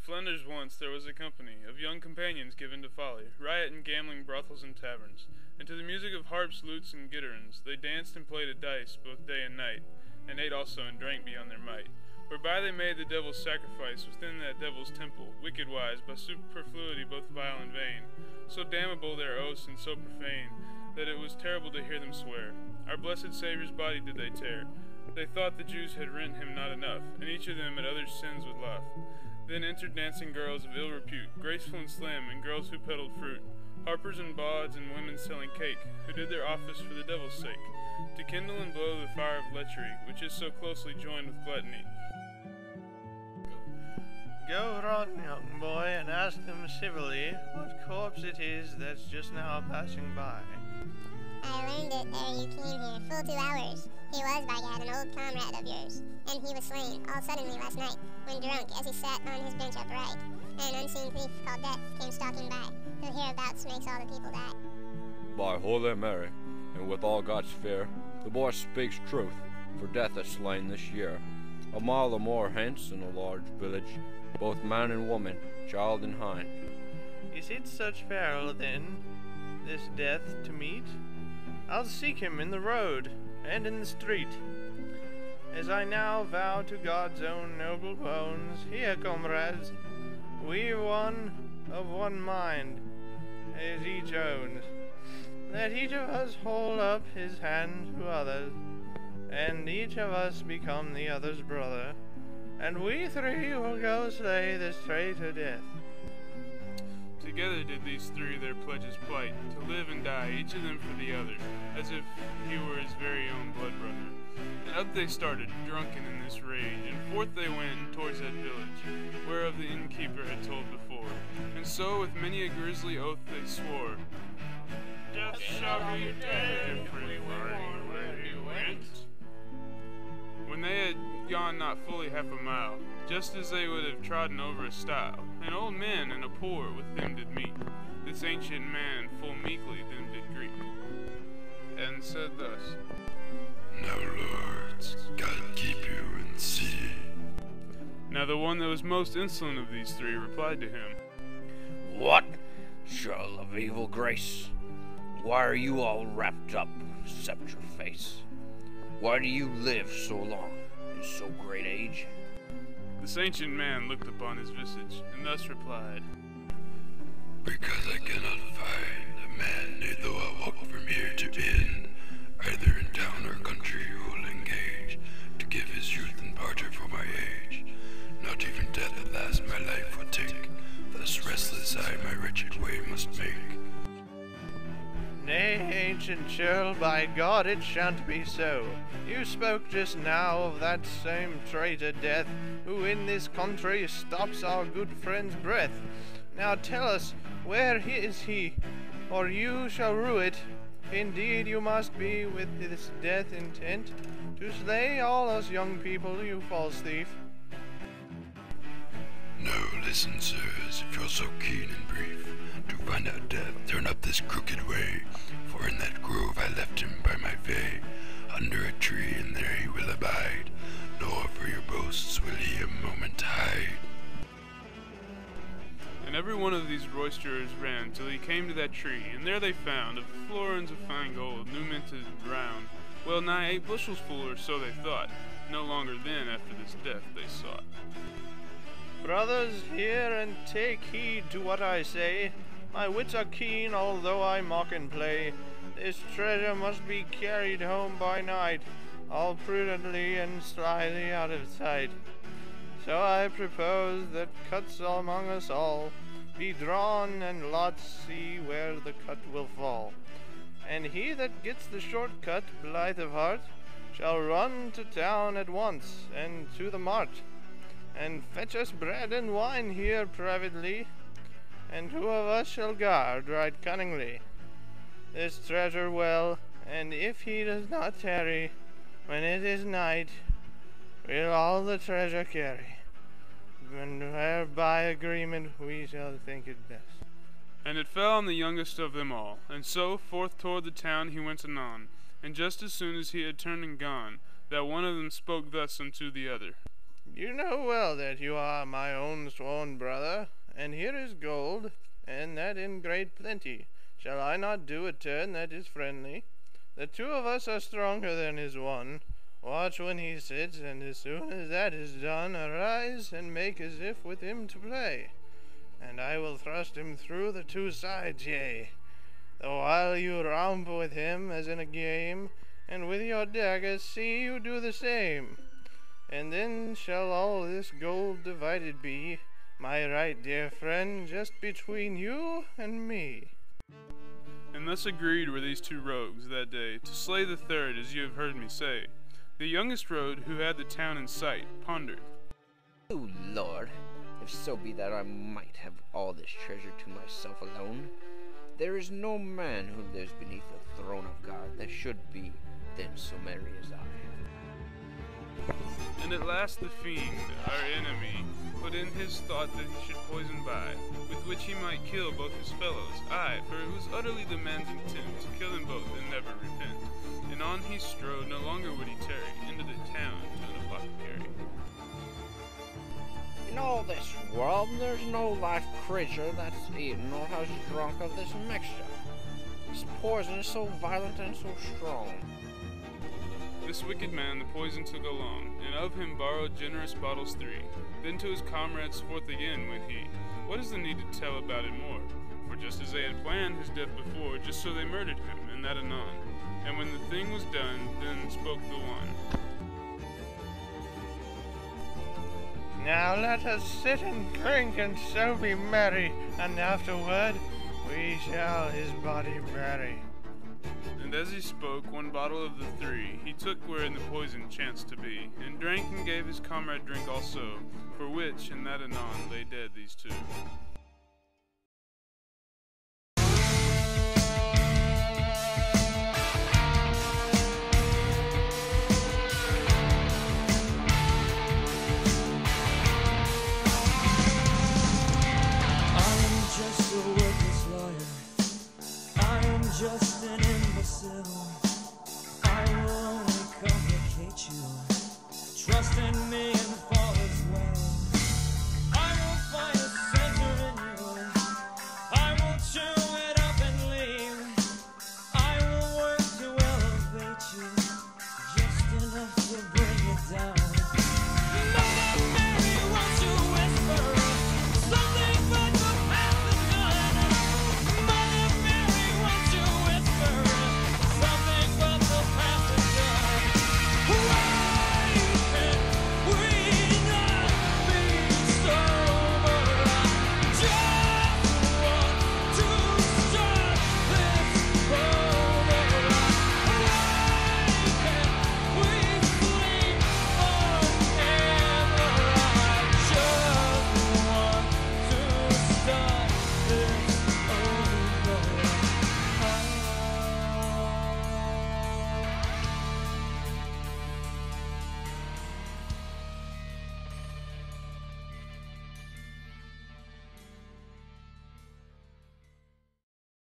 Flanders once there was a company of young companions given to folly, riot and gambling, brothels and taverns, and to the music of harps, lutes, and gitterns they danced and played at dice both day and night, and ate also and drank beyond their might, whereby they made the devil's sacrifice within that devil's temple, wicked-wise, by superfluity both vile and vain, so damnable their oaths and so profane, that it was terrible to hear them swear. Our blessed Saviour's body did they tear. They thought the Jews had rent him not enough, and each of them at others' sins would laugh. Then entered dancing girls of ill repute, graceful and slim, and girls who peddled fruit, harpers and bawds, and women selling cake, who did their office for the devil's sake, to kindle and blow the fire of lechery, which is so closely joined with gluttony. Go run, young boy, and ask them civilly what corpse it is that's just now passing by. I learned it ere you came here, full 2 hours. He was, by gad, an old comrade of yours, and he was slain, all suddenly last night, when drunk, as he sat on his bench upright. An unseen thief called Death came stalking by, who hereabouts makes all the people die. By Holy Mary, and with all God's fear, the boy speaks truth, for Death is slain this year. A mile or more hence, in a large village, both man and woman, child and hind. Is it such peril, then, this Death to meet? I'll seek him in the road, and in the street. As I now vow to God's own noble bones, here, comrades, we one of one mind, as each owns. Let each of us hold up his hand to others, and each of us become the other's brother, and we 3 will go slay this traitor Death. Together did these 3 their pledges plight, to live and die, each of them for the other, as if he were his very own blood brother. And up they started, drunken in this rage, and forth they went towards that village, whereof the innkeeper had told before. And so with many a grisly oath they swore, Death shall be dead if we warn where he went. When they had gone not fully half a mile, just as they would have trodden over a stile, an old man and a poor with them did meet. This ancient man full meekly them did greet, and said thus, Now, lords, God keep you and see. Now the one that was most insolent of these 3 replied to him, What? Churl of evil grace, why are you all wrapped up, except your face? Why do you live so long, in so great age? This ancient man looked upon his visage, and thus replied, Because I cannot find a man, nay though I walk from here to inn, either in town or country, who will engage to give his youth and barter for my age. Not even death at last my life would take, thus restless I my wretched way must make. Nay, ancient churl, by God it shan't be so. You spoke just now of that same traitor Death, who in this country stops our good friend's breath. Now tell us, where is he, or you shall rue it. Indeed you must be with this Death intent, to slay all us young people, you false thief. No, listen, sirs, if you're so keen and brief to find out Death, turn up this crooked way, for in that grove I left him by my fay, under a tree, and there he will abide, nor for your boasts will he a moment hide. And every one of these roisterers ran till he came to that tree, and there they found of florins of fine gold, new minted round, well nigh 8 bushels full, or so they thought. No longer then after this Death they sought. Brothers, hear and take heed to what I say. My wits are keen, although I mock and play. This treasure must be carried home by night, all prudently and slyly out of sight. So I propose that cuts among us all be drawn, and lots see where the cut will fall. And he that gets the short cut, blithe of heart, shall run to town at once, and to the mart, and fetch us bread and wine here privately, and 2 of us shall guard right cunningly this treasure well, and if he does not tarry, when it is night, we'll all the treasure carry, and where by agreement we shall think it best. And it fell on the youngest of them all, and so forth toward the town he went anon. And just as soon as he had turned and gone, that one of them spoke thus unto the other, You know well that you are my own sworn brother, and here is gold, and that in great plenty. Shall I not do a turn that is friendly? The two of us are stronger than is one. Watch when he sits, and as soon as that is done, arise and make as if with him to play. And I will thrust him through the two sides, yea. The while you romp with him as in a game, and with your daggers see you do the same. And then shall all this gold divided be, my right dear friend, just between you and me. And thus agreed were these two rogues that day, to slay the third, as you have heard me say. The youngest rogue, who had the town in sight, pondered. O Lord, if so be that I might have all this treasure to myself alone, there is no man who lives beneath the throne of God that should be then so merry as I. And at last the fiend, our enemy, put in his thought that he should poison by, with which he might kill both his fellows, aye, for it was utterly the man's intent to kill them both and never repent. And on he strode, no longer would he tarry, into the town to an apothecary. In all this world there's no live creature that's eaten or has drunk of this mixture. This poison is so violent and so strong. This wicked man the poison took along, and of him borrowed generous bottles 3. Then to his comrades forth again went he. What is the need to tell about it more? For just as they had planned his death before, just so they murdered him, and that anon. And when the thing was done, then spoke the one. Now let us sit and drink and so be merry, and afterward we shall his body bury. And as he spoke, one bottle of the 3 he took wherein the poison chanced to be, and drank and gave his comrade drink also, for which, in that anon, lay dead these two.